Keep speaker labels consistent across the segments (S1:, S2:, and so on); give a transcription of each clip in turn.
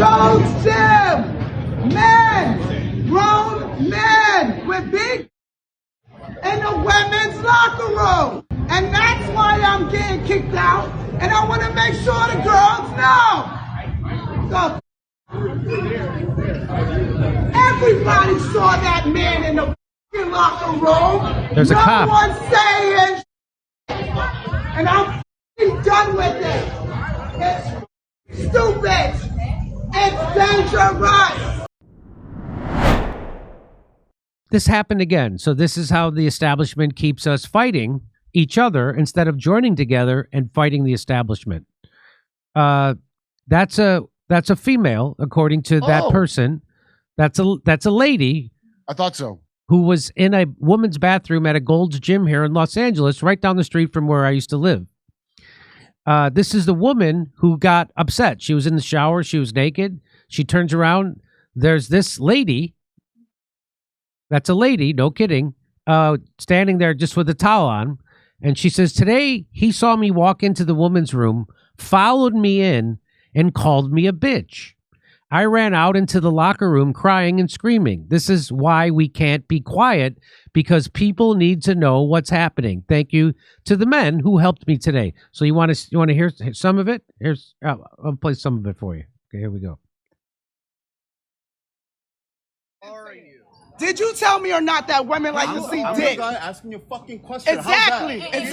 S1: Gold's Gym! Men! Grown men with big in the women's locker room. And that's why I'm getting kicked out. And I want to make sure the girls know. Everybody saw that man in the locker room.
S2: There's a cop.
S1: No one's saying shit. And I'm done with it. It's stupid. It's dangerous.
S2: This happened again. So this is how the establishment keeps us fighting each other instead of joining together and fighting the establishment. That's a female, according to that person. That's a lady.
S3: I thought so.
S2: Who was in a woman's bathroom at a Gold's Gym here in Los Angeles, right down the street from where I used to live. This is the woman who got upset. She was in the shower. She was naked. She turns around. There's this lady. That's a lady, no kidding, standing there just with a towel on. And she says, today he saw me walk into the woman's room, followed me in, and called me a bitch. I ran out into the locker room crying and screaming. This is why we can't be quiet, because people need to know what's happening. Thank you to the men who helped me today. So you want to hear some of it? I'll play some of it for you. Okay, here we go.
S1: Did you tell me or not that women like to see dick?
S3: I'm asking you a fucking question.
S1: Exactly. Get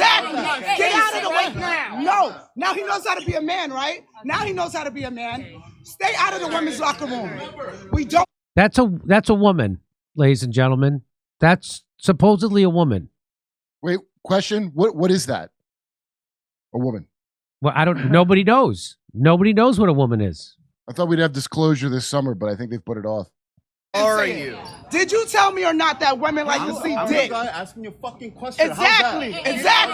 S1: out of the way now. No. Now he knows how to be a man, right? Now he knows how to be a man. Stay out of the women's locker room. We don't.
S2: That's a woman, ladies and gentlemen. That's supposedly a woman.
S3: Wait, question. What is that? A woman.
S2: Well, nobody knows. Nobody knows what a woman is.
S3: I thought we'd have disclosure this summer, but I think they've put it off.
S1: Are you? Did you tell me or not that women like to see dick?
S3: I'm asking you a fucking question.
S1: Exactly. Get out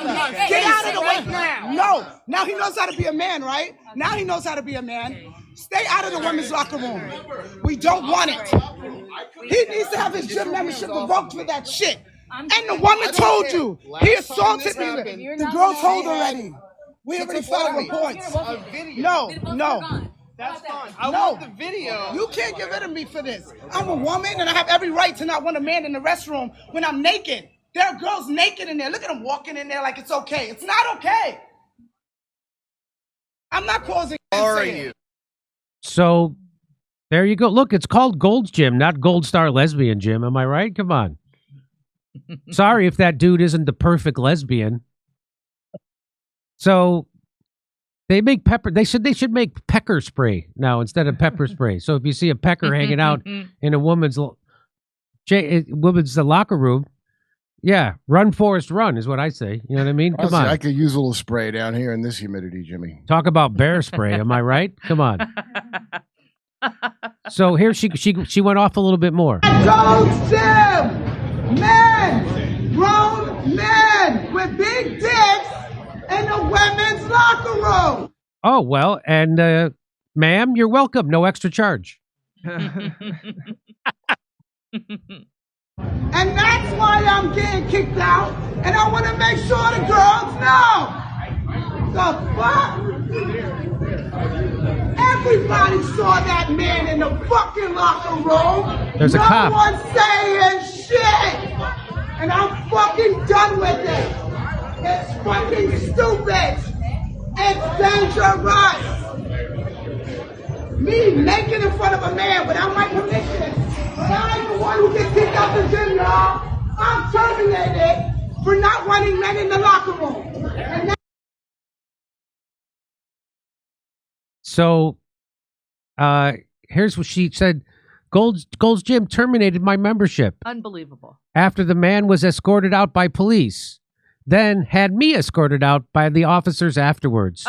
S1: of the way now. No. Now he knows how to be a man, right? Now he knows how to be a man. Stay out of the women's locker room. We don't want it. He needs to have his gym membership revoked for that shit. And the woman told you. He assaulted me. The girl told already. We already filed reports. No. That's fine. I want the video. You can't get rid of me for this. I'm a woman and I have every right to not want a man in the restroom when I'm naked. There are girls naked in there. Look at them walking in there like it's okay. It's not okay. I'm not causing. Are you?
S2: So there you go. Look, it's called Gold's Gym, not Gold Star Lesbian Gym. Am I right? Come on. Sorry if that dude isn't the perfect lesbian. So they make pepper. They should make pecker spray now instead of pepper spray. So if you see a pecker hanging out in a woman's locker room, yeah, run, Forrest, run is what I say. You know what I mean? Come on.
S3: I could use a little spray down here in this humidity, Jimmy.
S2: Talk about bear spray. Am I right? Come on. So here she went off a little bit more.
S1: Gold's Gym! Men! Grown men with big dicks in the women's locker room.
S2: Oh, well, and ma'am, you're welcome. No extra charge.
S1: And that's why I'm getting kicked out. And I want to make sure the girls know. The fuck? Everybody saw that man in the fucking locker room.
S2: There's a cop.
S1: No one's saying shit. And I'm fucking done with it. It's fucking stupid. It's dangerous. Me naked in front of a man without my permission. I'm the one who gets kicked out the gym, y'all. I'm terminated for not wanting men in the locker room.
S2: So, here's what she said. Gold's Gym terminated my membership.
S4: Unbelievable.
S2: After the man was escorted out by police, then had me escorted out by the officers afterwards.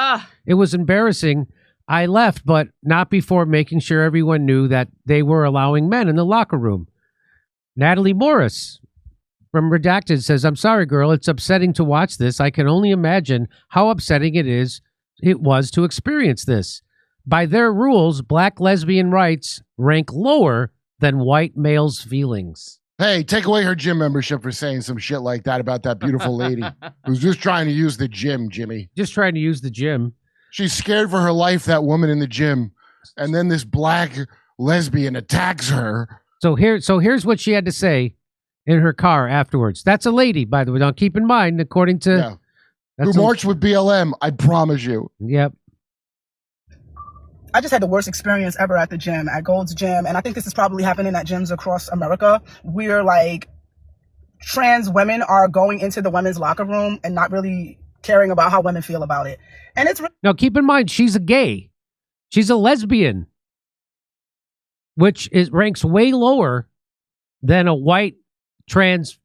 S2: It was embarrassing. I left, but not before making sure everyone knew that they were allowing men in the locker room. Natalie Morris from Redacted says, I'm sorry, girl. It's upsetting to watch this. I can only imagine how upsetting it was to experience this. By their rules, black lesbian rights rank lower than white males' feelings.
S3: Hey, take away her gym membership for saying some shit like that about that beautiful lady who's just trying to use the gym, Jimmy.
S2: Just trying to use the gym.
S3: She's scared for her life, that woman in the gym. and then this black lesbian attacks her.
S2: So here's what she had to say in her car afterwards. That's a lady, by the way. Now keep in mind, according to
S3: who marched with BLM, I promise you.
S2: Yep.
S1: I just had the worst experience ever at the gym, at Gold's Gym. And I think this is probably happening at gyms across America, where like trans women are going into the women's locker room and not really caring about how women feel about it. And it's
S2: now keep in mind, she's a gay. She's a lesbian, which ranks way lower than a white trans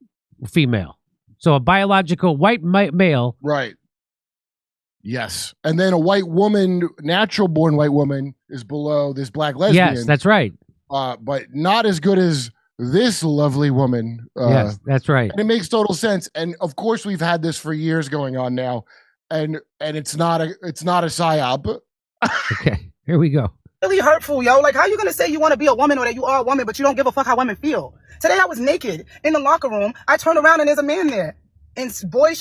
S2: female. So a biological white male.
S3: Right. Yes. And then a white woman, natural born white woman, is below this black lesbian.
S2: Yes, that's right.
S3: But not as good as this lovely woman.
S2: Yes, that's right.
S3: And it makes total sense. And of course, we've had this for years going on now. And it's not a psyop.
S2: Okay, here we go.
S1: Really hurtful, yo. Like, how you gonna say you want to be a woman or that you are a woman, but you don't give a fuck how women feel? Today I was naked in the locker room. I turned around and there's a man there in boy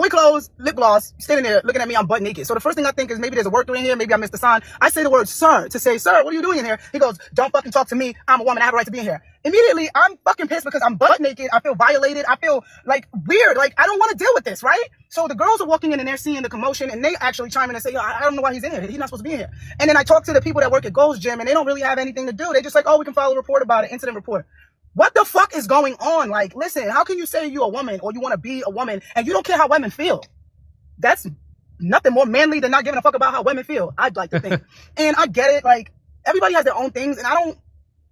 S1: clothes, lip gloss, standing there looking at me. I'm butt naked. So the first thing I think is maybe there's a worker in here. Maybe I missed the sign. I say the word sir to say, sir, what are you doing in here? He goes, don't fucking talk to me. I'm a woman. I have a right to be in here. Immediately, I'm fucking pissed because I'm butt naked. I feel violated. I feel like weird. Like, I don't want to deal with this, right? So the girls are walking in and they're seeing the commotion and they actually chime in and say, yo, I don't know why he's in here. He's not supposed to be in here. And then I talk to the people that work at Gold's Gym and they don't really have anything to do. They just like, oh, we can file a report about it, incident report. What the fuck is going on? Like, listen, how can you say you're a woman or you want to be a woman and you don't care how women feel? That's nothing more manly than not giving a fuck about how women feel, I'd like to think. And I get it. Like, everybody has their own things and I don't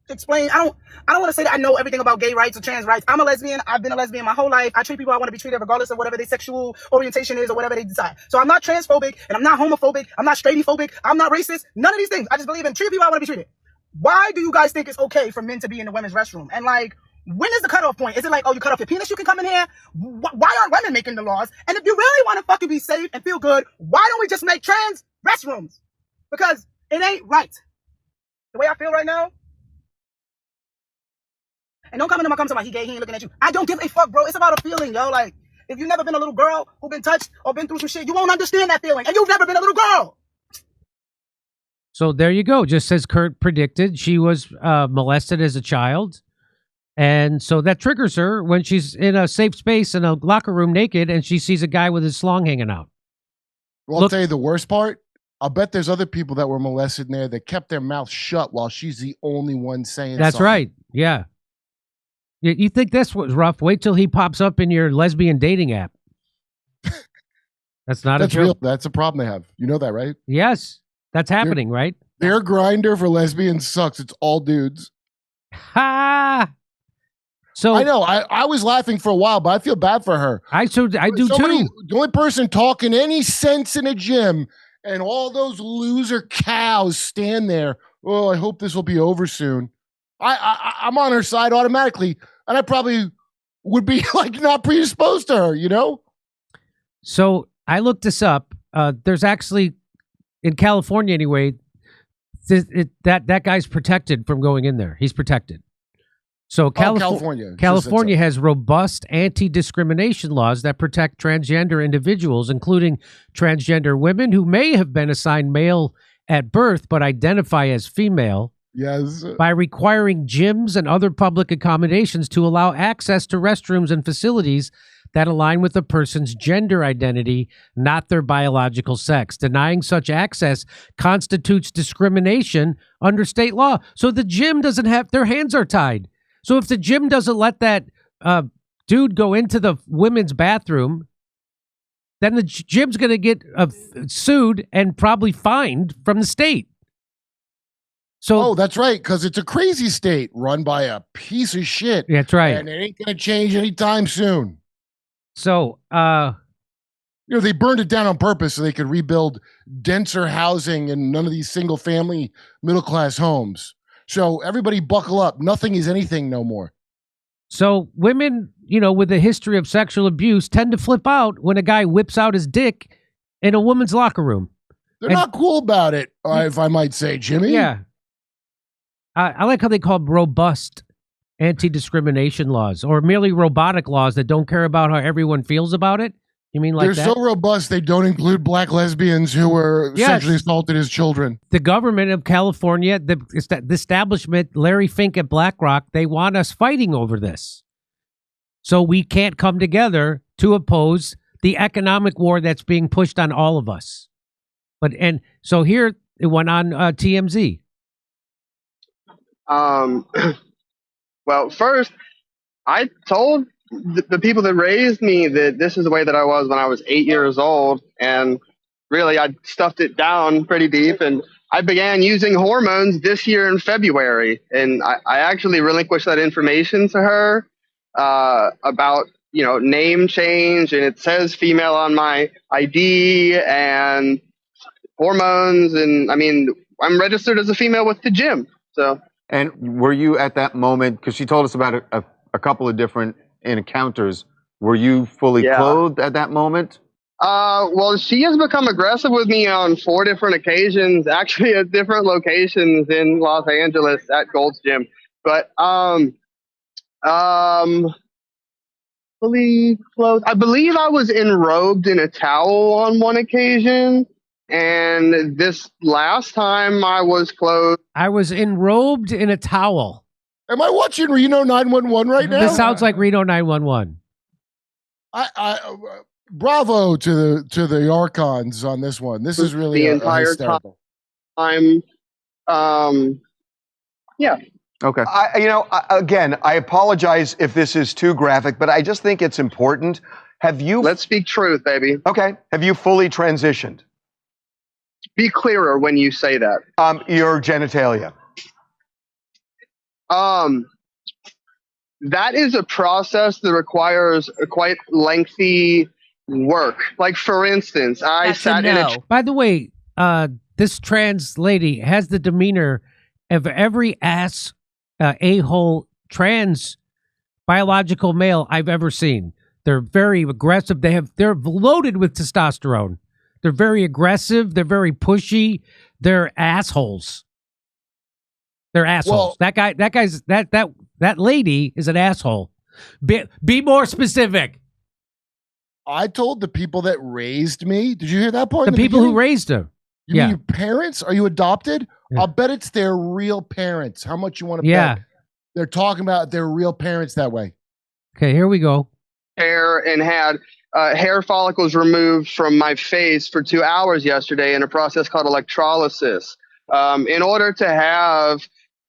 S1: want to say that I know everything about gay rights or trans rights. I'm a lesbian. I've been a lesbian my whole life. I treat people how I want to be treated regardless of whatever their sexual orientation is or whatever they decide. So I'm not transphobic and I'm not homophobic. I'm not straightphobic. I'm not racist. None of these things. I just believe in treating people how I want to be treated. Why do you guys think it's okay for men to be in the women's restroom? And like, when is the cutoff point? Is it like, oh, you cut off your penis, you can come in here? Why aren't women making the laws? And if you really want to fucking be safe and feel good, why don't we just make trans restrooms? Because it ain't right. The way I feel right now. And don't come into my comments about he gay, he ain't looking at you. I don't give a fuck, bro. It's about a feeling, yo. Like, if you've never been a little girl who been touched or been through some shit, you won't understand that feeling. And you've never been a little girl.
S2: So there you go. Just as Kurt predicted, she was molested as a child. And so that triggers her when she's in a safe space in a locker room naked and she sees a guy with his schlong hanging out.
S3: Well, I'll tell you the worst part. I'll bet there's other people that were molested in there that kept their mouth shut while she's the only one saying
S2: That's
S3: something.
S2: right. Yeah. You think this was rough? Wait till he pops up in your lesbian dating app. That's not a joke.
S3: Real. That's a problem they have. You know that, right?
S2: Yes. That's happening, right?
S3: Their grinder for lesbians sucks. It's all dudes.
S2: Ha! So
S3: I know. I was laughing for a while, but I feel bad for her.
S2: I do too.
S3: The only person talking any sense in a gym, and all those loser cows stand there. Oh, I hope this will be over soon. I'm on her side automatically, and I probably would be like not predisposed to her, you know?
S2: So I looked this up. There's actually, in California anyway, that guy's protected from going in there. He's protected. So California has robust anti-discrimination laws that protect transgender individuals, including transgender women who may have been assigned male at birth but identify as female.
S3: Yes.
S2: By requiring gyms and other public accommodations to allow access to restrooms and facilities that align with a person's gender identity, not their biological sex. Denying such access constitutes discrimination under state law. So the gym doesn't have, their hands are tied. So if the gym doesn't let that dude go into the women's bathroom, then the gym's going to get sued and probably fined from the state. So,
S3: that's right, because it's a crazy state run by a piece of shit.
S2: That's right.
S3: And it ain't going to change anytime soon.
S2: So,
S3: they burned it down on purpose so they could rebuild denser housing and none of these single-family middle-class homes. So everybody buckle up. Nothing is anything no more.
S2: So women, with a history of sexual abuse tend to flip out when a guy whips out his dick in a woman's locker room.
S3: They're not cool about it, if I might say, Jimmy.
S2: Yeah. I like how they call robust anti-discrimination laws or merely robotic laws that don't care about how everyone feels about it. You mean like
S3: They're
S2: that?
S3: so robust they don't include black lesbians who were
S2: Yes.
S3: sexually assaulted as children.
S2: Yes.
S3: Sexually assaulted as children.
S2: The government of California, the establishment, Larry Fink at BlackRock, they want us fighting over this. So we can't come together to oppose the economic war that's being pushed on all of us. So here it went on TMZ.
S4: Well, first, I told the people that raised me that this is the way that I was when I was 8 years old. And really, I stuffed it down pretty deep. And I began using hormones this year in February. And I actually relinquished that information to her about, name change. And it says female on my ID and hormones. And I mean, I'm registered as a female with the gym. So.
S5: And were you at that moment, because she told us about a couple of different encounters, were you fully clothed at that moment?
S4: Well, she has become aggressive with me on 4 different occasions, actually at different locations in Los Angeles at Gold's Gym. But fully clothed. I believe I was enrobed in a towel on one occasion. And this last time I was clothed.
S2: I was enrobed in a towel.
S3: Am I watching Reno 911 right now?
S2: This sounds like Reno 911.
S3: Bravo to the Archons on this one. This is really
S4: the entire
S3: hysterical.
S4: time. Yeah.
S5: Okay.
S6: Again, I apologize if this is too graphic, but I just think it's important.
S4: Let's speak truth, baby.
S6: Okay. Have you fully transitioned?
S4: Be clearer when you say that.
S6: Your genitalia.
S4: That is a process that requires a quite lengthy work. Like, for instance, I sat in a...
S2: By the way, this trans lady has the demeanor of every ass a-hole trans biological male I've ever seen. They're very aggressive. They're loaded with testosterone. They're very aggressive. They're very pushy. They're assholes. They're assholes.
S3: Well,
S2: that lady is an asshole. Be more specific.
S3: I told the people that raised me. Did you hear that part?
S2: The people who raised her.
S3: You mean your parents? Are you adopted?
S2: Yeah.
S3: I'll bet it's their real parents. How much you want to
S2: Yeah.
S3: bet? They're talking about their real parents that way.
S2: Okay, here we go.
S4: Hair and had hair follicles removed from my face for 2 hours yesterday in a process called electrolysis. In order to have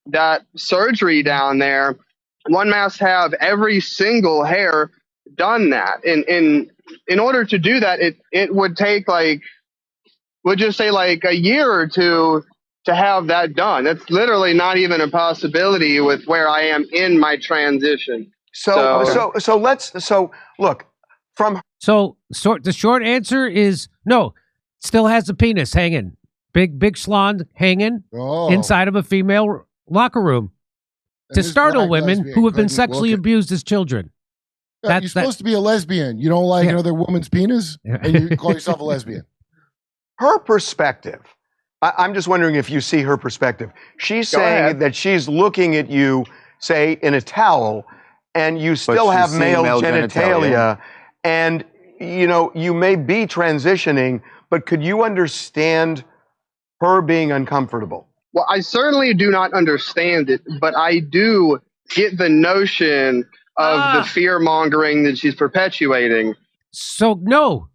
S4: that surgery down there, one must have every single hair done that. In order to do that, it would take we'll just say a year or two to have that done. It's literally not even a possibility with where I am in my transition.
S6: So look,
S2: the short answer is no. Still has a penis hanging, big schlong hanging inside of a female locker room to startle women who have been sexually abused as children.
S3: Yeah, you're supposed to be a lesbian. You don't like another woman's penis, and you call yourself a lesbian.
S6: her perspective, I'm just wondering if you see her perspective. She's saying that she's looking at you, say, in a towel, and you still have male genitalia, and, you know, you may be transitioning, but could you understand her being uncomfortable?
S4: Well, I certainly do not understand it, but I do get the notion of the fear-mongering that she's perpetuating.
S2: So, no.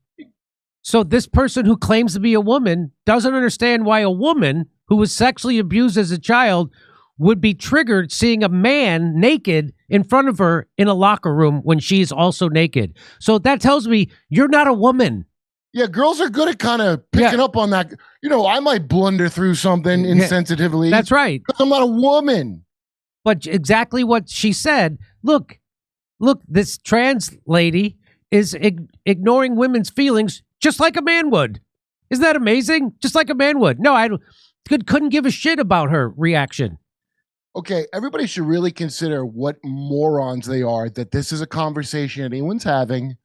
S2: So this person who claims to be a woman doesn't understand why a woman who was sexually abused as a child would be triggered seeing a man naked in front of her in a locker room when she's also naked. So that tells me you're not a woman.
S3: Yeah, girls are good at kind of picking up on that. You know, I might blunder through something insensitively.
S2: That's right.
S3: Because I'm not a woman.
S2: But exactly what she said. Look, this trans lady is ignoring women's feelings just like a man would. Isn't that amazing? Just like a man would. No, I couldn't give a shit about her reaction.
S3: Okay, everybody should really consider what morons they are, that this is a conversation anyone's having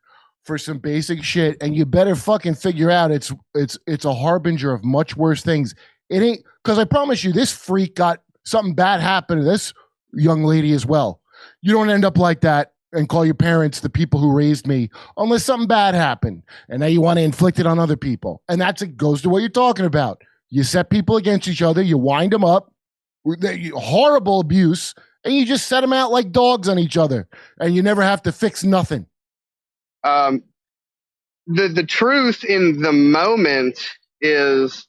S3: for some basic shit, and you better fucking figure out it's a harbinger of much worse things. It ain't, because I promise you, this freak got something bad happen to this young lady as well. You don't end up like that and call your parents the people who raised me unless something bad happened. And now you want to inflict it on other people. And it goes to what you're talking about. You set people against each other. You wind them up. Horrible abuse. And you just set them out like dogs on each other. And you never have to fix nothing.
S4: The truth in the moment is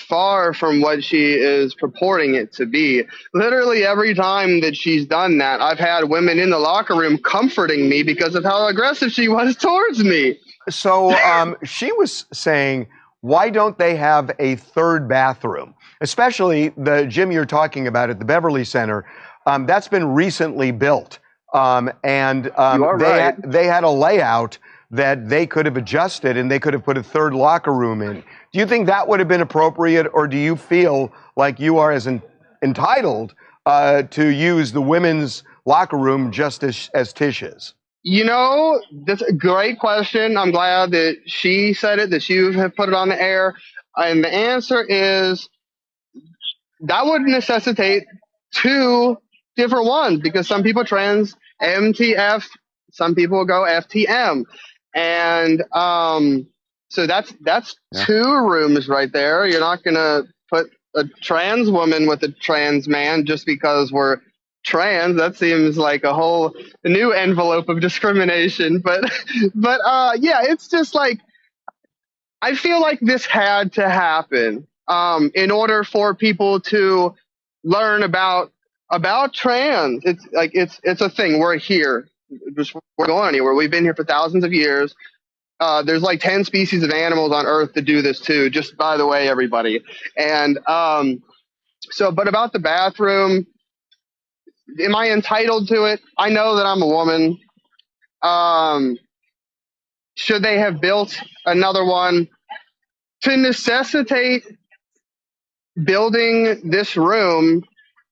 S4: far from what she is purporting it to be. Literally every time that she's done that, I've had women in the locker room comforting me because of how aggressive she was towards me.
S6: So she was saying, why don't they have a third bathroom? Especially the gym you're talking about at the Beverly Center. That's been recently built. They had a layout that they could have adjusted and they could have put a third locker room in. Do you think that would have been appropriate, or do you feel like you are as entitled to use the women's locker room just as Tish is?
S4: You know, that's a great question. I'm glad that she said it, that you have put it on the air. And the answer is that would necessitate two different ones, because some people trans MTF, some people go FTM. And so that's two rooms right there. You're not going to put a trans woman with a trans man just because we're trans. That seems like a whole new envelope of discrimination. But yeah, it's just like, I feel like this had to happen in order for people to learn about trans. It's like it's a thing. We're here. We're going anywhere. We've been here for thousands of years. There's like 10 species of animals on Earth that do this too, just by the way, everybody. And but about the bathroom, am I entitled to it? I know that I'm a woman. Should they have built another one to necessitate building this room?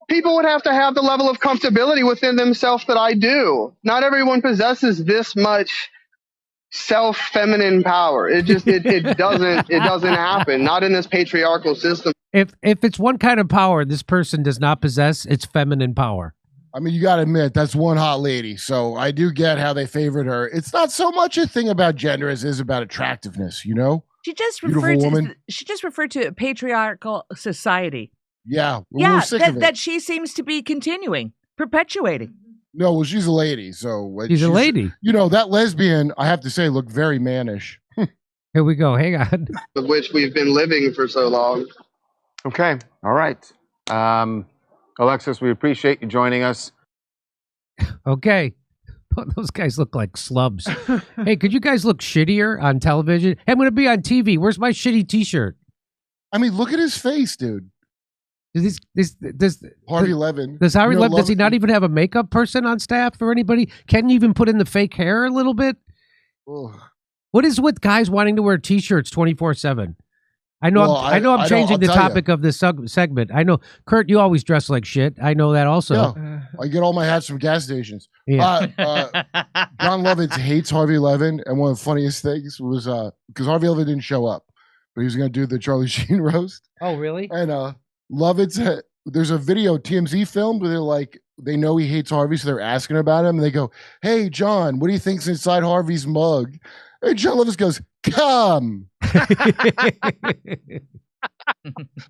S4: People would have to have the level of comfortability within themselves that I do. Not everyone possesses this much self-feminine power. It just it doesn't happen. Not in this patriarchal system.
S2: If it's one kind of power this person does not possess, it's feminine power.
S3: I mean, you got to admit, that's one hot lady. So I do get how they favored her. It's not so much a thing about gender as it is about attractiveness, you know?
S7: She just referred to a patriarchal society.
S3: Yeah.
S7: Yeah, that she seems to be continuing, perpetuating.
S3: No, well, she's a lady. So
S2: she's a lady.
S3: You know, that lesbian, I have to say, looked very mannish.
S2: Here we go. Hang on.
S4: Of which we've been living for so long.
S5: Okay. All right. Alexis, we appreciate you joining us.
S2: Okay. Those guys look like slubs. Hey, could you guys look shittier on television? Hey, I'm going to be on TV. Where's my shitty T-shirt?
S3: I mean, look at his face, dude.
S2: Does
S3: Harvey Levin.
S2: Does Harvey Levin? Does he not even have a makeup person on staff or anybody? Can you even put in the fake hair a little bit?
S3: Ugh.
S2: What is with guys wanting to wear T-shirts 24/7? I know. I'm changing the topic of this segment. I know, Kurt, you always dress like shit. I know that also.
S3: Yeah, I get all my hats from gas stations.
S2: Yeah.
S3: John Lovitz hates Harvey Levin, and one of the funniest things was because Harvey Levin didn't show up, but he was going to do the Charlie Sheen roast.
S2: Oh, really?
S3: And Lovitz, there's a video TMZ filmed where they're like, they know he hates Harvey, so they're asking about him, and they go, "Hey, John, what do you think's inside Harvey's mug?" And John Lovitz goes, "Come."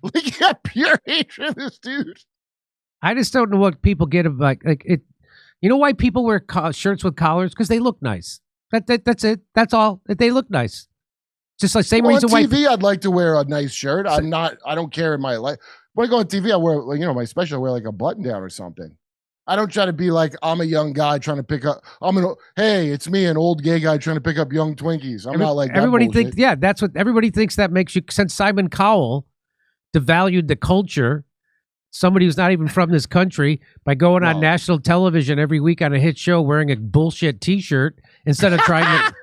S3: Look at pure hatred of this dude.
S2: I just don't know what people get like it. You know why people wear shirts with collars? Because they look nice. That's it. That's all. They look nice. Just like same reason
S3: on
S2: why.
S3: TV, I'd like to wear a nice shirt. I don't care in my life. When I go on TV, I wear, my special, I wear like a button down or something. I don't try to be like, I'm a young guy trying to pick up. Hey, it's me, an old gay guy trying to pick up young Twinkies. I'm not like that.
S2: Everybody thinks, that's what everybody thinks that makes you. Since Simon Cowell devalued the culture, somebody who's not even from this country, by going on national television every week on a hit show wearing a bullshit T-shirt instead of trying to.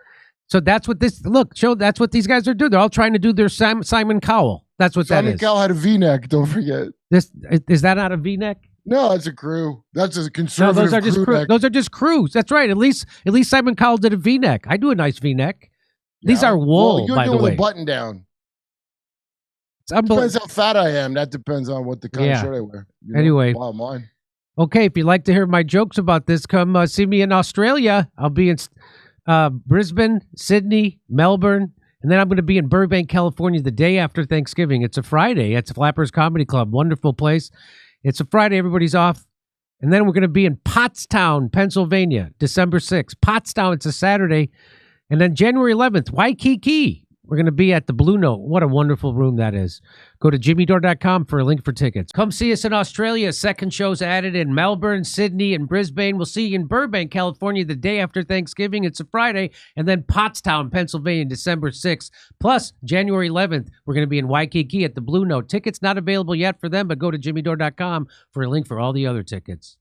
S2: So that's what that's what these guys are doing. They're all trying to do their Simon Cowell. That's what that is.
S3: Simon Cowell had a V-neck. Don't forget.
S2: Is that not a V-neck?
S3: No, that's a crew. That's a conservative.
S2: No, those are just crew. Those are just crews. That's right. At least Simon Cowell did a V-neck. I do a nice V-neck. These are wool, by the way.
S3: You're doing a button down. Depends how fat I am. That depends on what the kind of shirt I wear.
S2: Anyway,
S3: bottom line.
S2: Okay, if you'd like to hear my jokes about this, come see me in Australia. I'll be in Brisbane, Sydney, Melbourne, and then I'm going to be in Burbank, California the day after Thanksgiving. It's a Friday. It's Flappers Comedy Club. Wonderful place. It's a Friday. Everybody's off. And then we're going to be in Pottstown, Pennsylvania, December 6th. Pottstown, it's a Saturday. And then January 11th, Waikiki. We're going to be at the Blue Note. What a wonderful room that is. Go to jimmydore.com for a link for tickets. Come see us in Australia. Second show's added in Melbourne, Sydney, and Brisbane. We'll see you in Burbank, California the day after Thanksgiving. It's a Friday. And then Pottstown, Pennsylvania, December 6th. Plus, January 11th, we're going to be in Waikiki at the Blue Note. Tickets not available yet for them, but go to jimmydore.com for a link for all the other tickets.